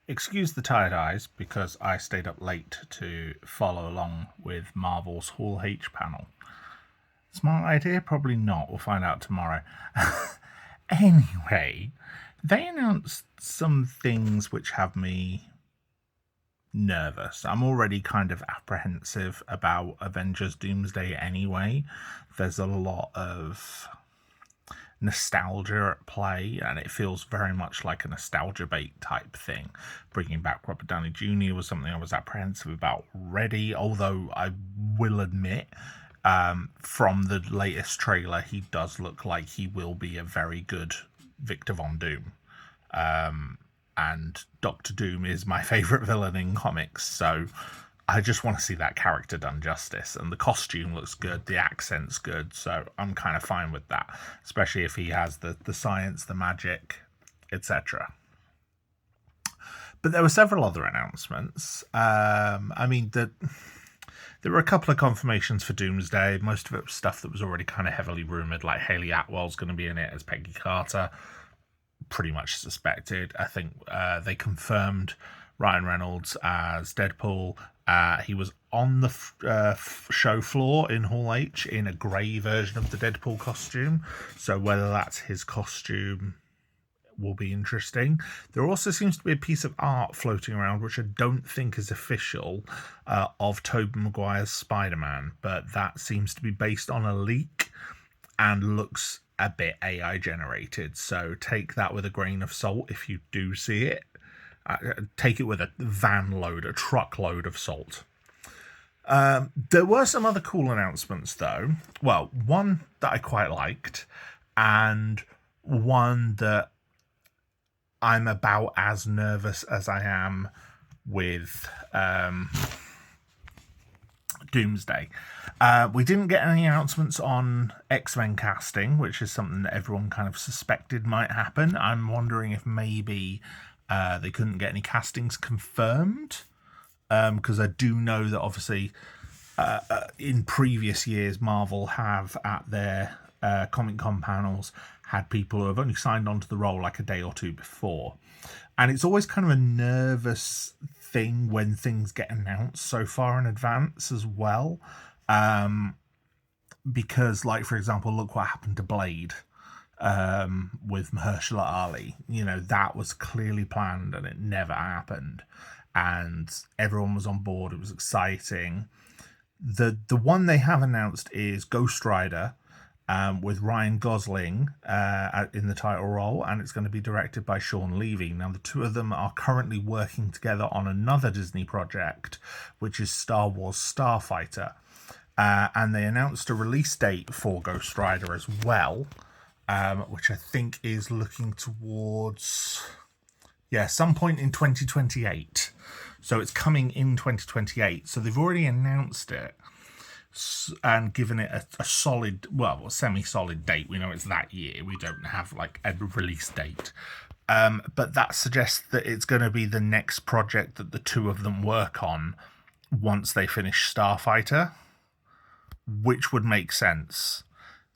Excuse the tired eyes because I stayed up late to follow along with Marvel's Hall H panel. Smart idea? Probably not. We'll find out tomorrow. Anyway, they announced some things which have me nervous. I'm already kind of apprehensive about Avengers Doomsday anyway. There's a lot of nostalgia at play, and it feels very much like a nostalgia bait type thing. Bringing back Robert Downey Jr. was something I was apprehensive about already, although I will admit, from the latest trailer, he does look like he will be a very good Victor Von Doom. And Doctor Doom is my favourite villain in comics, so I just want to see that character done justice. And the costume looks good, the accent's good, so I'm kind of fine with that, especially if he has the science, the magic, etc. But there were several other announcements. There were a couple of confirmations for Doomsday. Most of it was stuff that was already kind of heavily rumoured, like Hayley Atwell's going to be in it as Peggy Carter. Pretty much suspected. I think they confirmed Ryan Reynolds as Deadpool. He was on the show floor in Hall H in a grey version of the Deadpool costume. So whether that's his costume will be interesting. There also seems to be a piece of art floating around, which I don't think is official, of Tobey Maguire's Spider-Man, but that seems to be based on a leak and looks a bit AI generated. So take that with a grain of salt if you do see it. Take it with a truckload of salt. There were some other cool announcements, though. Well, one that I quite liked, and one that I'm about as nervous as I am with Doomsday. We didn't get any announcements on X-Men casting, which is something that everyone kind of suspected might happen. I'm wondering if maybe they couldn't get any castings confirmed, because I do know that obviously in previous years Marvel have at their Comic-Con panels had people who have only signed on to the role like a day or two before. And it's always kind of a nervous thing when things get announced so far in advance as well. Because, like, for example, look what happened to Blade with Mahershala Ali. You know, that was clearly planned and it never happened. And everyone was on board. It was exciting. The one they have announced is Ghost Rider, with Ryan Gosling in the title role, and it's going to be directed by Sean Levy. Now, the two of them are currently working together on another Disney project, which is Star Wars Starfighter. And they announced a release date for Ghost Rider as well, which I think is looking towards, some point in 2028. So it's coming in 2028. So they've already announced it and given it a solid, well, semi-solid date. We know it's that year. We don't have like a release date. But that suggests that it's going to be the next project that the two of them work on once they finish Starfighter, which would make sense.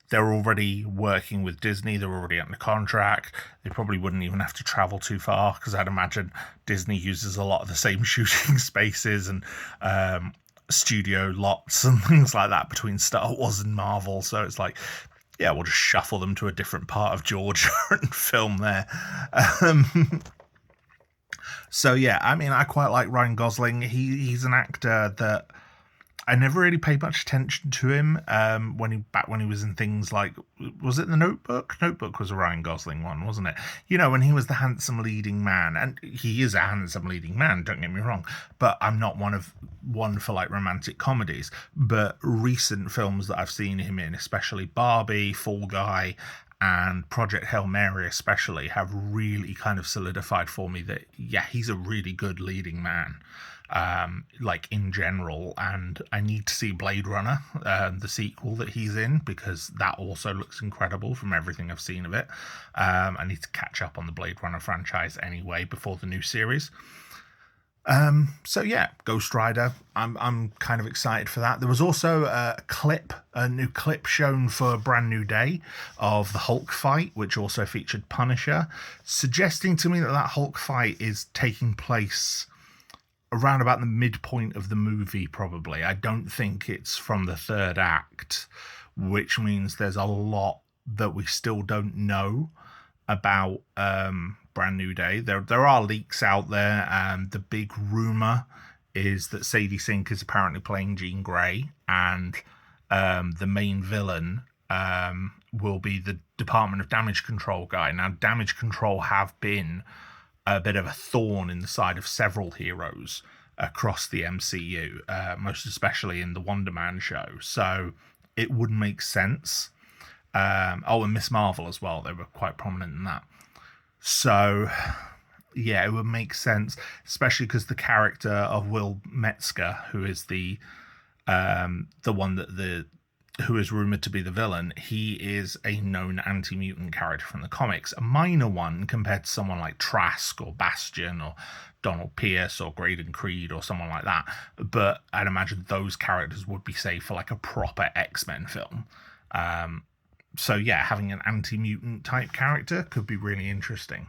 They're already working with Disney. They're already under contract. They probably wouldn't even have to travel too far, because I'd imagine Disney uses a lot of the same shooting spaces and studio lots and things like that between Star Wars and Marvel. So it's like, yeah, we'll just shuffle them to a different part of Georgia and film there. So yeah, I mean, I quite like Ryan Gosling. He's an actor that I never really paid much attention to him when he was in things like, was it The Notebook? Notebook was a Ryan Gosling one, wasn't it? You know, when he was the handsome leading man, and he is a handsome leading man, don't get me wrong, but I'm not one for like romantic comedies. But recent films that I've seen him in, especially Barbie, Fall Guy, and Project Hail Mary especially, have really kind of solidified for me that, yeah, he's a really good leading man. Like in general, and I need to see Blade Runner, the sequel that he's in, because that also looks incredible from everything I've seen of it. I need to catch up on the Blade Runner franchise anyway before the new series. So yeah, Ghost Rider. I'm kind of excited for that. There was also a new clip shown for Brand New Day of the Hulk fight, which also featured Punisher, suggesting to me that Hulk fight is taking place around about the midpoint of the movie, probably. I don't think it's from the third act, which means there's a lot that we still don't know about Brand New Day. There are leaks out there, and the big rumor is that Sadie Sink is apparently playing Jean Grey, and the main villain will be the Department of Damage Control guy. Now, Damage Control have been a bit of a thorn in the side of several heroes across the MCU, most especially in the Wonder Man show. So it would make sense. And Miss Marvel as well. They were quite prominent in that. So, yeah, it would make sense, especially because the character of Will Metzger, who is the one who is rumored to be the villain, he is a known anti-mutant character from the comics, a minor one compared to someone like Trask or Bastion or Donald Pierce or Graydon Creed or someone like that. But I'd imagine those characters would be saved for like a proper X-Men film. So yeah, having an anti-mutant type character could be really interesting.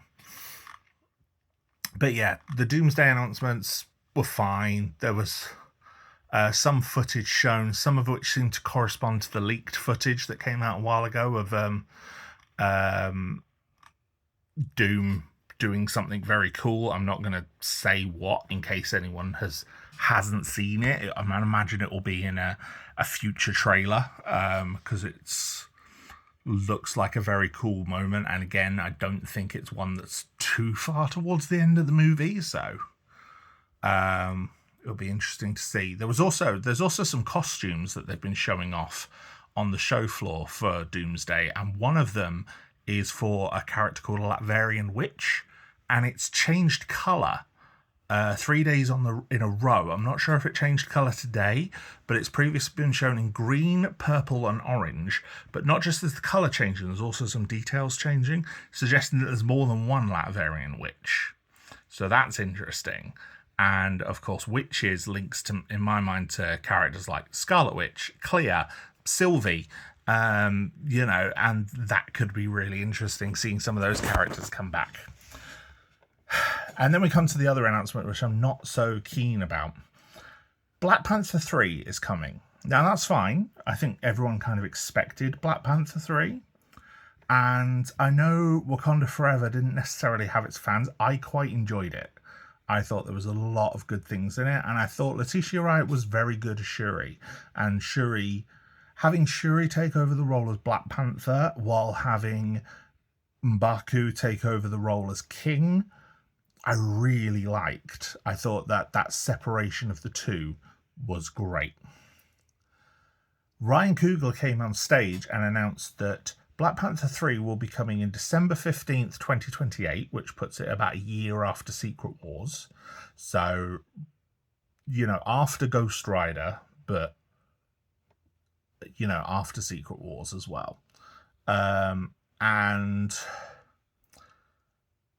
But yeah, the Doomsday announcements were fine. There was some footage shown, some of which seemed to correspond to the leaked footage that came out a while ago of Doom doing something very cool. I'm not going to say what in case anyone hasn't seen it. I imagine it will be in a future trailer because it's looks like a very cool moment. And again, I don't think it's one that's too far towards the end of the movie, so it'll be interesting to see. There's also some costumes that they've been showing off on the show floor for Doomsday, and one of them is for a character called Latverian Witch, and it's changed colour 3 days in a row. I'm not sure if it changed colour today, but it's previously been shown in green, purple, and orange. But not just as the colour changing, there's also some details changing, suggesting that there's more than one Latverian witch. So that's interesting. And of course, witches links to, in my mind, to characters like Scarlet Witch, Clea, Sylvie, and that could be really interesting, seeing some of those characters come back. And then we come to the other announcement, which I'm not so keen about. Black Panther 3 is coming. Now, that's fine. I think everyone kind of expected Black Panther 3. And I know Wakanda Forever didn't necessarily have its fans. I quite enjoyed it. I thought there was a lot of good things in it. And I thought Letitia Wright was very good as Shuri. And having Shuri take over the role as Black Panther while having M'Baku take over the role as King, I really liked. I thought that separation of the two was great. Ryan Coogler came on stage and announced that Black Panther 3 will be coming in December 15th, 2028, which puts it about a year after Secret Wars. So, after Ghost Rider, but, after Secret Wars as well. And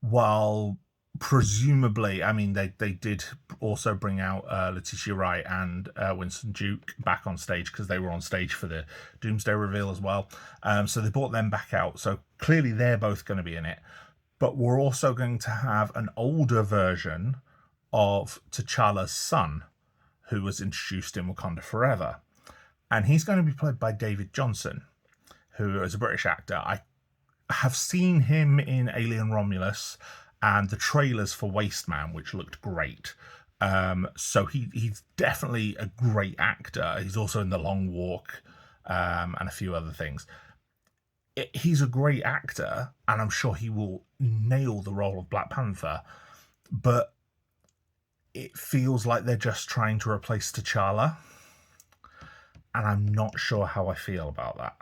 while presumably, I mean, they did also bring out Letitia Wright and Winston Duke back on stage because they were on stage for the Doomsday reveal as well. So they brought them back out. So clearly they're both going to be in it. But we're also going to have an older version of T'Challa's son, who was introduced in Wakanda Forever. And he's going to be played by David Johnson, who is a British actor. I have seen him in Alien Romulus and the trailers for Waste Man, which looked great. So he's definitely a great actor. He's also in The Long Walk and a few other things. He's a great actor, and I'm sure he will nail the role of Black Panther. But it feels like they're just trying to replace T'Challa. And I'm not sure how I feel about that.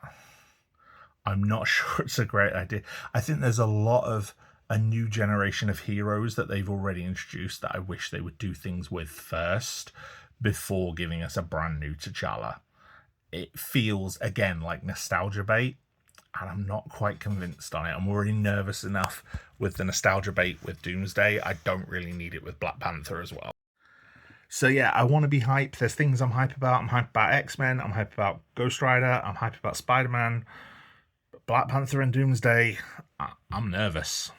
I'm not sure it's a great idea. I think there's a new generation of heroes that they've already introduced that I wish they would do things with first before giving us a brand new T'Challa. It feels, again, like nostalgia bait, and I'm not quite convinced on it. I'm already nervous enough with the nostalgia bait with Doomsday. I don't really need it with Black Panther as well. So yeah, I want to be hyped. There's things I'm hype about. I'm hype about X-Men. I'm hype about Ghost Rider. I'm hype about Spider-Man, Black Panther and Doomsday. I'm nervous.